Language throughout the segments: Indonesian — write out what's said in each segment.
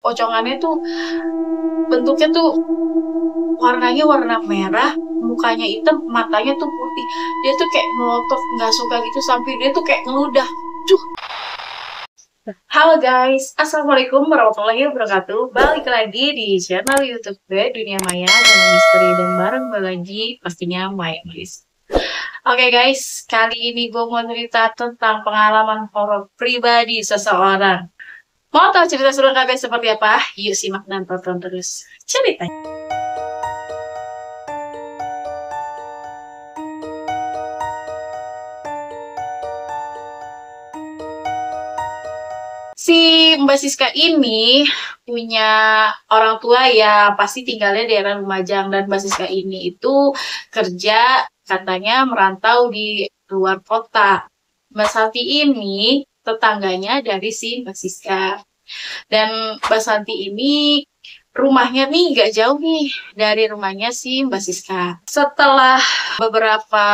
pocongannya tuh bentuknya tuh warnanya warna merah, mukanya hitam, matanya tuh putih. Dia tuh kayak melotot, nggak suka gitu sampai dia tuh kayak ngeludah. Duh. Halo guys, Assalamualaikum warahmatullahi wabarakatuh. Balik lagi di channel YouTube gue, Dunia Maya dengan Misteri, dan bareng gue lagi pastinya Maya Guys. Oke guys, kali ini gue mau cerita tentang pengalaman horor pribadi seseorang. Mau tahu cerita selengkapnya seperti apa? Yuk simak dan tonton terus ceritanya. Si Mbak Siska ini punya orang tua ya pasti tinggalnya di daerah Lumajang, dan Mbak Siska ini itu kerja katanya merantau di luar kota. Mbak Santi ini tetangganya dari si Mbak Siska. Dan Mbak Santi ini rumahnya nih gak jauh nih dari rumahnya si Mbak Siska. Setelah beberapa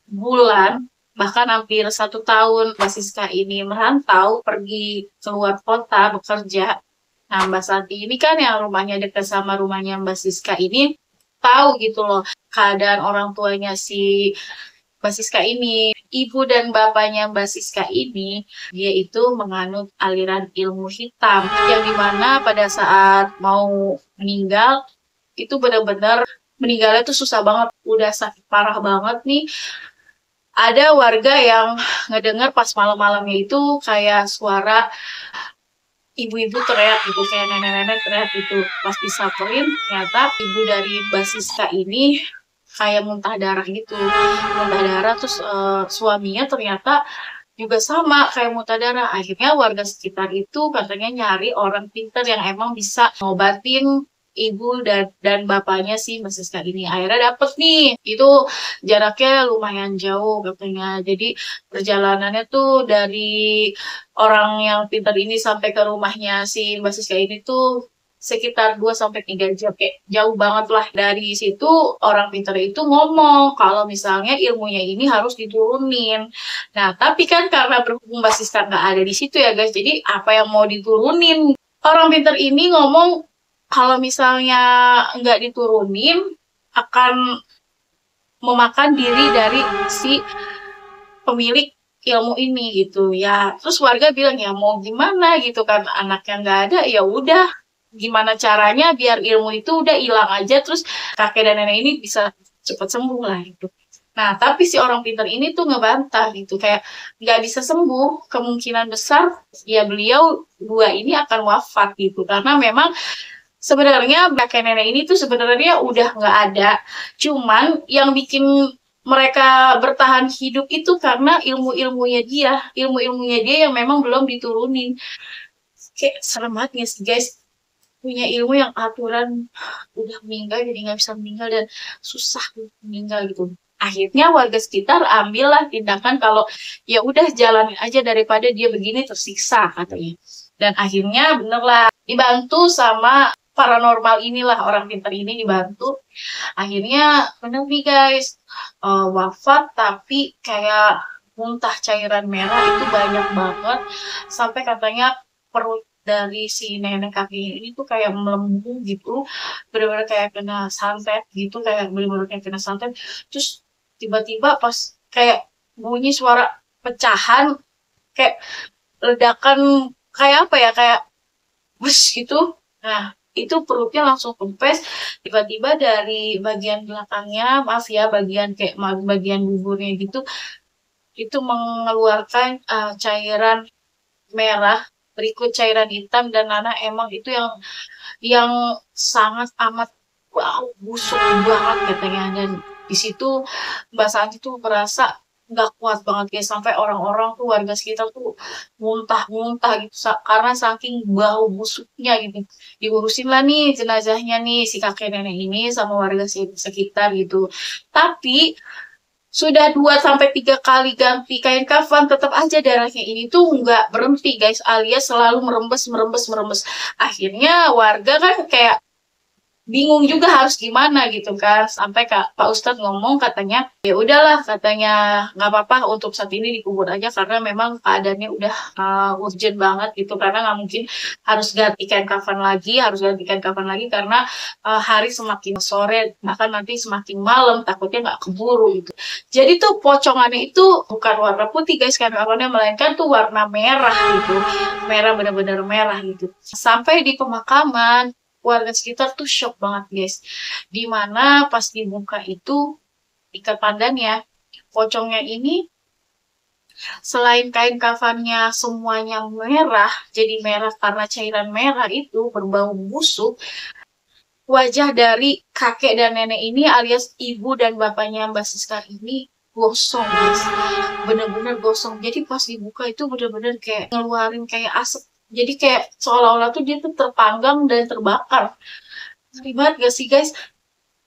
bulan, bahkan hampir 1 tahun, Mbak Siska ini merantau pergi keluar kota bekerja. Nah, Mbak Santi ini kan yang rumahnya dekat sama rumahnya Mbak Siska ini tahu gitu loh keadaan orang tuanya si Mbak Siska ini. Ibu dan bapaknya Mbak Siska ini, dia itu menganut aliran ilmu hitam, yang dimana pada saat mau meninggal, itu benar-benar meninggalnya tuh susah banget, udah sakit parah banget nih. Ada warga yang ngedengar pas malam-malamnya itu kayak suara ibu-ibu teriak gitu, kayak nenek-nenek teriak gitu. Pas disamperin, ternyata ibu dari Mbak Siska ini kayak muntah darah gitu. Muntah darah, terus suaminya ternyata juga sama kayak muntah darah. Akhirnya warga sekitar itu katanya nyari orang pintar yang emang bisa ngobatin ibu dan bapaknya si Mbak Siska ini. Akhirnya dapet nih, itu jaraknya lumayan jauh katanya. Jadi perjalanannya tuh dari orang yang pintar ini sampai ke rumahnya si Mbak Siska ini tuh sekitar 2 sampai 3 jam, kayak jauh banget lah. Dari situ orang pintar itu ngomong kalau misalnya ilmunya ini harus diturunin. Nah, tapi kan karena berhubung Mbak Siska nggak ada di situ ya guys, jadi apa yang mau diturunin? Orang pintar ini ngomong kalau misalnya nggak diturunin akan memakan diri dari si pemilik ilmu ini gitu ya. Terus warga bilang ya mau gimana gitu kan, anaknya nggak ada, ya udah gimana caranya biar ilmu itu udah hilang aja, terus kakek dan nenek ini bisa cepat sembuh lah gitu. Nah, tapi si orang pintar ini tuh ngebantah gitu, kayak nggak bisa sembuh, kemungkinan besar ya beliau dua ini akan wafat gitu, karena memang sebenarnya kakek nenek ini tuh sebenarnya udah nggak ada, cuman yang bikin mereka bertahan hidup itu karena ilmu-ilmunya dia yang memang belum diturunin. Kayak serem banget nggak sih guys, punya ilmu yang aturan udah meninggal jadi nggak bisa meninggal, dan susah meninggal gitu. Akhirnya warga sekitar ambillah tindakan kalau ya udah jalanin aja daripada dia begini tersiksa katanya. Dan akhirnya bener lah dibantu sama paranormal inilah, orang pintar ini dibantu. Akhirnya bener nih guys, wafat tapi kayak muntah cairan merah itu banyak banget, sampai katanya perut dari si nenek kakeknya ini tuh kayak melembung gitu, bener-bener kayak kena santet gitu, kayak bener-bener kayak kena santet. Terus tiba-tiba pas kayak bunyi suara pecahan, kayak ledakan, kayak apa ya, kayak bus gitu. Nah, itu perutnya langsung kempes. Tiba-tiba dari bagian belakangnya, maaf ya, bagian kayak bagian buburnya gitu, itu mengeluarkan cairan merah berikut cairan hitam, dan Nana emang itu yang sangat amat wow, busuk banget katanya. Dan di situ Mbak Santi tuh merasa nggak kuat banget guys, sampai orang-orang tuh warga sekitar tuh muntah-muntah gitu karena saking bau busuknya gitu. Diurusin lah nih jenazahnya nih si kakek nenek ini sama warga sekitar gitu. Tapi sudah 2 sampai 3 kali ganti kain kafan, tetap aja darahnya ini tuh nggak berhenti guys, alias selalu merembes merembes merembes. Akhirnya warga kan kayak bingung juga harus gimana gitu kan. Sampai Pak Ustadz ngomong katanya, ya udahlah katanya nggak apa-apa untuk saat ini dikubur aja karena memang keadaannya udah urgent banget gitu. Karena nggak mungkin harus ganti kain kafan lagi, harus ganti kain kafan lagi karena hari semakin sore, bahkan nanti semakin malam takutnya nggak keburu gitu. Jadi tuh pocongannya itu bukan warna putih guys kain kafannya, melainkan tuh warna merah gitu. Merah, bener-bener merah gitu. Sampai di pemakaman, warga sekitar tuh shock banget guys. Dimana pas dibuka itu ikat pandannya, pocongnya ini selain kain kafannya semuanya merah, jadi merah karena cairan merah itu berbau busuk, wajah dari kakek dan nenek ini alias ibu dan bapaknya Mbak Siska ini gosong guys, bener-bener gosong. Jadi pas dibuka itu bener-bener kayak ngeluarin kayak asap, jadi kayak seolah-olah tuh dia tuh terpanggang dan terbakar. Ngeri banget gak sih guys?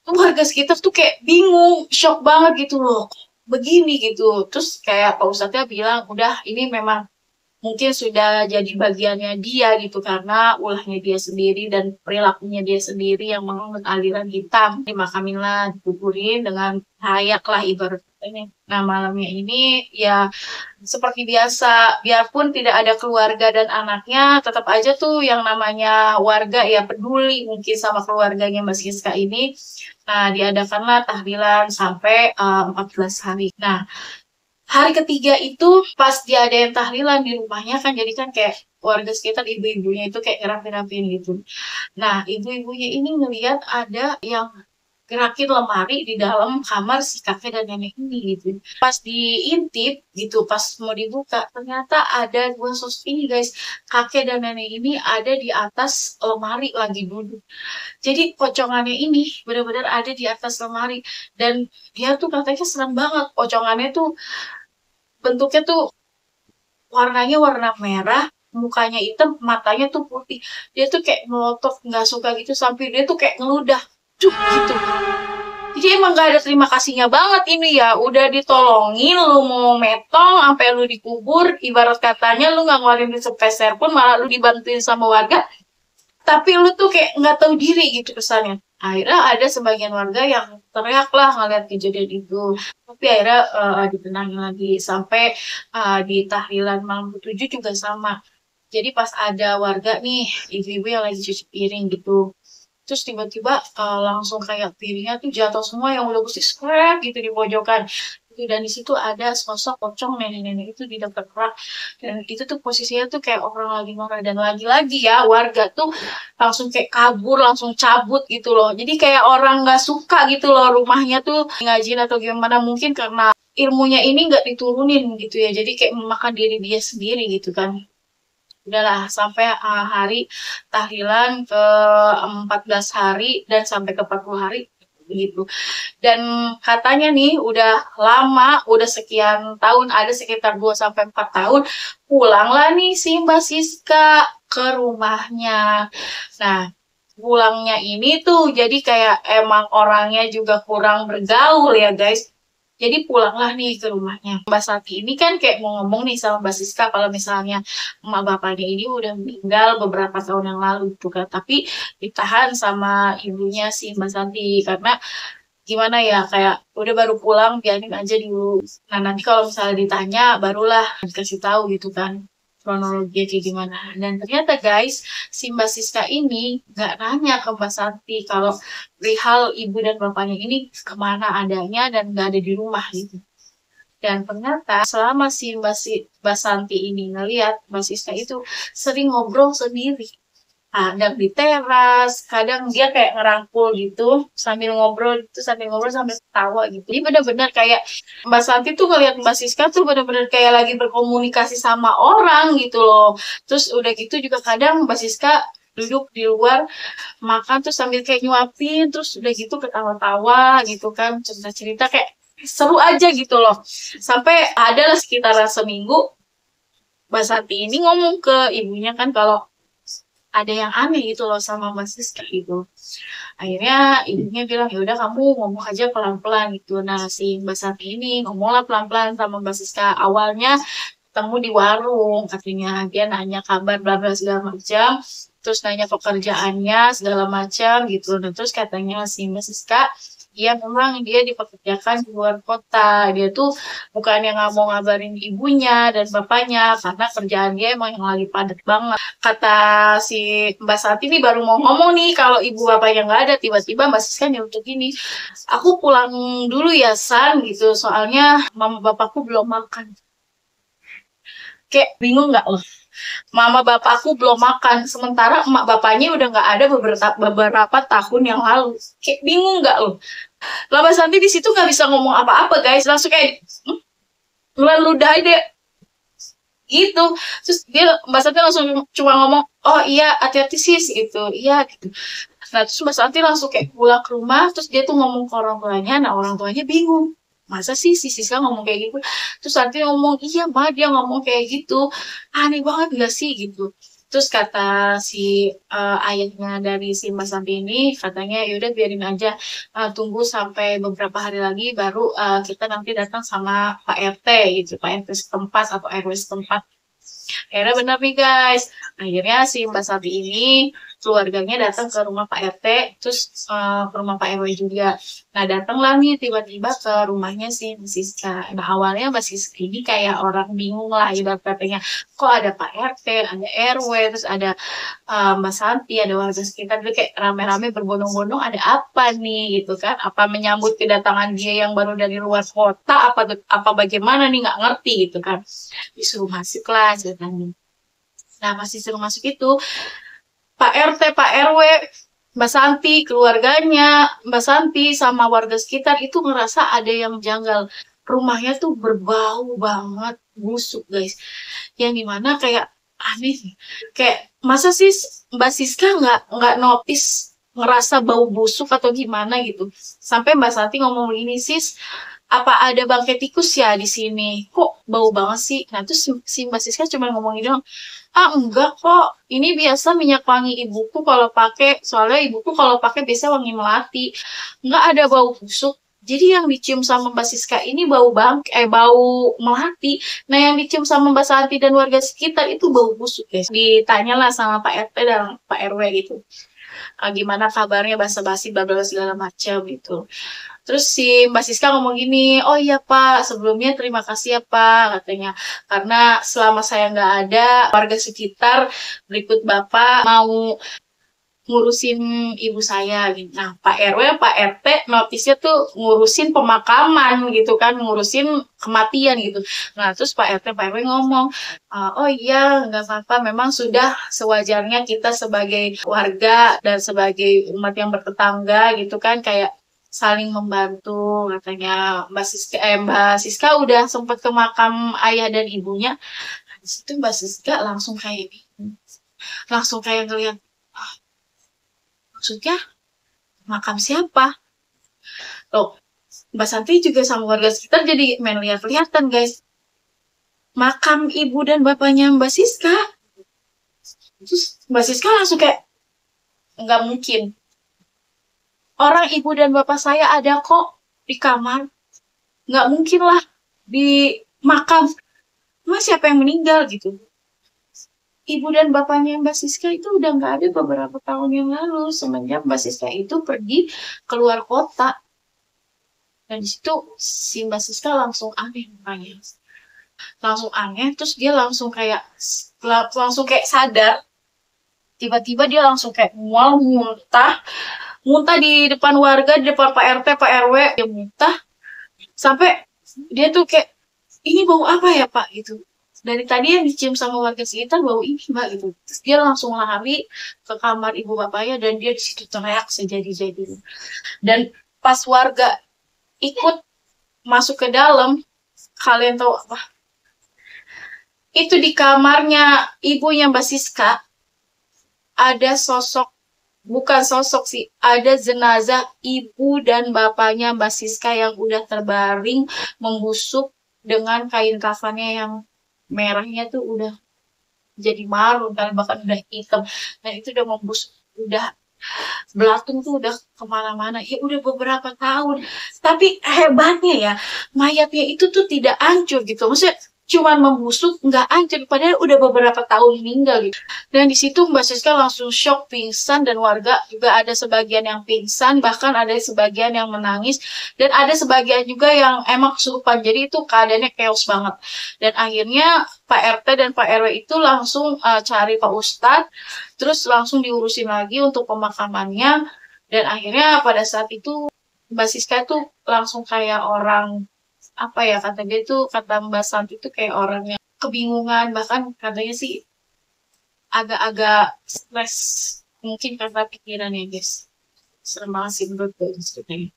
Tuh warga sekitar tuh kayak bingung, shock banget gitu loh, begini gitu. Terus kayak Pak Ustadznya bilang udah ini memang mungkin sudah jadi bagiannya dia gitu karena ulahnya dia sendiri dan perilakunya dia sendiri yang menganut aliran hitam. Dimakamin lah, dikuburin dengan layak lah ibaratnya. Nah malamnya ini ya seperti biasa, biarpun tidak ada keluarga dan anaknya, tetap aja tuh yang namanya warga ya peduli mungkin sama keluarganya Mbak Siska ini. Nah, diadakanlah tahlilan sampai 14 hari. Nah, hari ketiga itu pas dia ada yang tahlilan di rumahnya kan jadi kan kayak warga sekitar ibu-ibunya itu kayak ngerapi-rapiin gitu. Nah, ibu-ibunya ini ngelihat ada yang gerakin lemari di dalam kamar si kakek dan nenek ini gitu. Pas diintip gitu, pas mau dibuka, ternyata ada dua sosok ini guys. Kakek dan nenek ini ada di atas lemari lagi duduk. Jadi pocongannya ini benar-benar ada di atas lemari. Dan dia tuh katanya serem banget. Pocongannya tuh bentuknya tuh warnanya warna merah, mukanya hitam, matanya tuh putih. Dia tuh kayak melotot, nggak suka gitu, sampai dia tuh kayak ngeludah. Cuk, gitu. Jadi emang gak ada terima kasihnya banget ini ya. Udah ditolongin, lu mau metong, sampai lu dikubur. Ibarat katanya lu gak ngeluarin duit sepeser pun, malah lu dibantuin sama warga. Tapi lu tuh kayak nggak tahu diri gitu kesannya. Akhirnya ada sebagian warga yang teriak lah ngeliat kejadian itu. Tapi akhirnya ditenangin lagi. Sampai di tahlilan malam ke-7 juga sama. Jadi pas ada warga nih, ibu-ibu yang lagi cuci piring gitu. Terus tiba-tiba langsung kayak piringnya tuh jatuh semua yang udah bersih scrap gitu di pojokan. Gitu. Dan di situ ada sosok pocong nenek-nenek itu di dekat rak. Dan itu tuh posisinya tuh kayak orang lagi marah. Dan lagi-lagi ya warga tuh langsung kayak kabur, langsung cabut gitu loh. Jadi kayak orang nggak suka gitu loh rumahnya tuh ngajin atau gimana. Mungkin karena ilmunya ini nggak diturunin gitu ya. Jadi kayak memakan diri dia sendiri gitu kan. Udahlah sampai hari tahlilan ke 14 hari dan sampai ke 40 hari begitu. Dan katanya nih udah lama, udah sekian tahun, ada sekitar 2 sampai 4 tahun, pulanglah nih si Mbak Siska ke rumahnya. Nah, pulangnya ini tuh jadi kayak emang orangnya juga kurang bergaul ya guys. Jadi pulanglah nih ke rumahnya. Mbak Santi ini kan kayak mau ngomong nih sama Mbak Siska kalau misalnya emak bapaknya ini udah meninggal beberapa tahun yang lalu gitu kan. Tapi ditahan sama ibunya si Mbak Santi karena gimana ya kayak udah baru pulang biarin aja dulu. Nah nanti kalau misalnya ditanya barulah dikasih tahu gitu kan kronologi kayak gimana. Dan ternyata guys si Mbak Siska ini nggak nanya ke Mbak Santi kalau perihal ibu dan bapaknya ini kemana adanya dan nggak ada di rumah gitu. Dan ternyata selama si Mbak Santi ini ngeliat Mbak Siska itu sering ngobrol sendiri, kadang di teras, kadang dia kayak ngerangkul gitu, sambil ngobrol sambil ketawa gitu. Jadi benar-benar kayak Mbak Santi tuh ngelihat Mbak Siska tuh benar-benar kayak lagi berkomunikasi sama orang gitu loh. Terus udah gitu juga kadang Mbak Siska duduk di luar makan terus sambil kayak nyuapin, terus udah gitu ketawa-tawa gitu kan, cerita-cerita kayak seru aja gitu loh. Sampai ada lah sekitar seminggu Mbak Santi ini ngomong ke ibunya kan kalau ada yang aneh gitu loh sama Mbak Siska gitu. Akhirnya ibunya bilang ya udah kamu ngomong aja pelan-pelan gitu. Nah si Mbak Santi ini ngomonglah pelan-pelan sama Mbak Siska. Awalnya ketemu di warung katanya dia nanya kabar bla bla segala macam. terus nanya pekerjaannya segala macam gitu. Dan terus katanya si Mbak Siska, iya memang dia dipekerjakan di luar kota. Dia tuh bukan yang nggak mau ngabarin ibunya dan bapaknya karena kerjaan dia emang yang lagi padat banget. Kata si Mbak Santi ini baru mau ngomong nih kalau ibu bapaknya nggak ada, tiba-tiba Mbak Siska nyeletuk gini, aku pulang dulu ya San gitu, soalnya mama bapakku belum makan. Kayak bingung nggak loh? Mama bapakku belum makan, sementara emak bapaknya udah nggak ada beberapa tahun yang lalu. Kayak bingung nggak loh? Laba Santi di situ nggak bisa ngomong apa-apa guys, langsung kayak ludah aja gitu. Terus dia Mbak Santi langsung cuma ngomong, oh iya hati-hati sis gitu, iya gitu. Nah terus Mbak Santi langsung kayak pulang ke rumah, terus dia tuh ngomong ke orang tuanya, nah orang tuanya bingung. Masa sih si Siska ngomong kayak gitu? Terus Santi ngomong, iya mbak dia ngomong kayak gitu. Aneh banget gak sih gitu. Terus kata si ayahnya dari si Mas Santi ini, katanya yaudah biarin aja, tunggu sampai beberapa hari lagi baru kita nanti datang sama Pak RT gitu, Pak RT setempat atau RW setempat. Akhirnya benar nih guys. Akhirnya si Mbak Sapi ini keluarganya datang ke rumah Pak RT, terus ke rumah Pak RW juga. Nah datanglah nih tiba-tiba ke rumahnya si Mbak Siska. Nah awalnya Mbak Siska ini kayak orang bingung lah ibarat katanya. Kok ada Pak RT, ada RW, terus ada Mbak Santi, ada warga sekitar. Jadi kayak rame-rame berbondong-bondong ada apa nih gitu kan. Apa menyambut kedatangan dia yang baru dari luar kota, apa bagaimana nih nggak ngerti gitu kan. Disuruh masuk lah ceritanya. Nah, masih suruh masuk itu, Pak RT, Pak RW, Mbak Santi, keluarganya, Mbak Santi sama warga sekitar itu ngerasa ada yang janggal. Rumahnya tuh berbau banget, busuk guys. Yang dimana kayak aneh. Kayak masa sih Mbak Siska nggak notice ngerasa bau busuk atau gimana gitu. Sampai Mbak Santi ngomong gini, sis, apa ada bangkai tikus ya di sini? Kok bau banget sih? Nah, terus si Mbak Siska cuma ngomong gitu, ah enggak kok, ini biasa minyak wangi ibuku kalau pakai, soalnya ibuku kalau pakai biasa wangi melati. Enggak ada bau busuk. Jadi yang dicium sama Mbak Siska ini bau melati. Nah, yang dicium sama Mbak Santi dan warga sekitar itu bau busuk, guys. Ditanyalah sama Pak RT dan Pak RW gitu. Gimana kabarnya basa-basi bla bla segala macam gitu. Terus si Mbak Siska ngomong gini, oh iya Pak, sebelumnya terima kasih ya Pak, katanya. Karena selama saya nggak ada, warga sekitar berikut Bapak mau ngurusin ibu saya gitu. Nah, Pak RW, Pak RT notisnya tuh ngurusin pemakaman gitu kan, ngurusin kematian gitu. Nah, terus Pak RT, Pak RW ngomong, oh iya, nggak apa-apa, memang sudah sewajarnya kita sebagai warga dan sebagai umat yang bertetangga gitu kan, kayak saling membantu katanya. Mbak Siska udah sempat ke makam ayah dan ibunya. Nah, di situ Mbak Siska langsung kayak langsung kayak ngeliat, "Ah, maksudnya makam siapa?" Loh, Mbak Santi juga sama warga sekitar jadi main lihat-lihatan guys. Makam ibu dan bapaknya Mbak Siska. Terus Mbak Siska langsung kayak, nggak mungkin. Orang ibu dan bapak saya ada kok di kamar. Nggak mungkin lah di makam. Mas siapa yang meninggal gitu. Ibu dan bapaknya Mbak Siska itu udah nggak ada beberapa tahun yang lalu semenjak Mbak Siska itu pergi keluar kota. Dan di situ si Mbak Siska langsung aneh mukanya. Langsung aneh, terus dia langsung kayak sadar. Tiba-tiba dia langsung kayak mual, muntah. Muntah di depan warga, di depan Pak RT, Pak RW. Dia muntah. Sampai dia tuh kayak, ini bau apa ya Pak gitu. Dari tadi yang dicium sama warga sekitar bau ini mbak gitu. Terus dia langsung lari ke kamar ibu bapaknya dan dia di situ teriak sejadi-jadinya. Dan pas warga ikut masuk ke dalam, kalian tahu apa? Itu di kamarnya ibunya Mbak Siska ada sosok, bukan sosok sih, ada jenazah ibu dan bapaknya Mbak Siska yang udah terbaring membusuk dengan kain kafannya yang merahnya tuh udah jadi marun kan, bahkan udah hitam. Dan itu udah membusuk, udah belatung tuh udah kemana-mana. Ya udah beberapa tahun. Tapi hebatnya ya, mayatnya itu tuh tidak hancur gitu. Maksudnya cuman membusuk, nggak hancur, padahal udah beberapa tahun meninggal gitu. Dan di situ Mbak Siska langsung shock, pingsan, dan warga juga ada sebagian yang pingsan, bahkan ada sebagian yang menangis, dan ada sebagian juga yang emang kesurupan. Jadi itu keadaannya chaos banget. Dan akhirnya Pak RT dan Pak RW itu langsung cari Pak Ustadz, terus langsung diurusin lagi untuk pemakamannya. Dan akhirnya pada saat itu Mbak Siska tuh langsung kayak orang, apa ya, kata dia tuh, kata Mbak Santi tuh kayak orang yang kebingungan, bahkan katanya sih agak-agak stres, mungkin karena pikiran ya guys. Serem banget sih menurut gue ceritanya.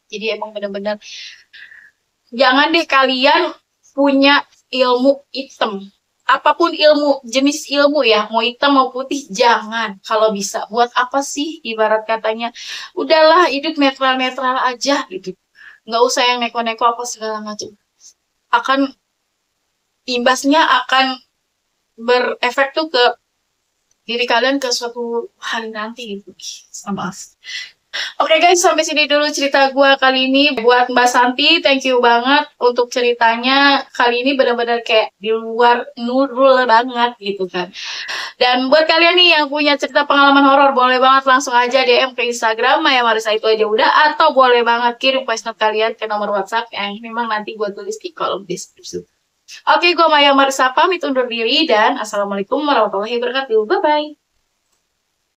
Jadi emang bener-bener jangan deh kalian punya ilmu hitam, apapun ilmu, jenis ilmu ya, mau hitam mau putih, jangan. Kalau bisa, buat apa sih, ibarat katanya udahlah hidup netral-netral aja gitu, nggak usah yang neko-neko apa segala macam, akan imbasnya akan berefek tuh ke diri kalian ke suatu hari nanti gitu. Sama. Oke guys, sampai sini dulu cerita gue kali ini. Buat Mbak Santi, thank you banget untuk ceritanya. Kali ini benar-benar kayak di luar nurul banget gitu kan. Dan buat kalian nih yang punya cerita pengalaman horor, boleh banget langsung aja DM ke Instagram Maya Marisa itu aja udah, atau boleh banget kirim voice note kalian ke nomor WhatsApp yang memang nanti gue tulis di kolom deskripsi. Oke, gue Maya Marisa pamit undur diri dan assalamualaikum warahmatullahi wabarakatuh. Bye bye.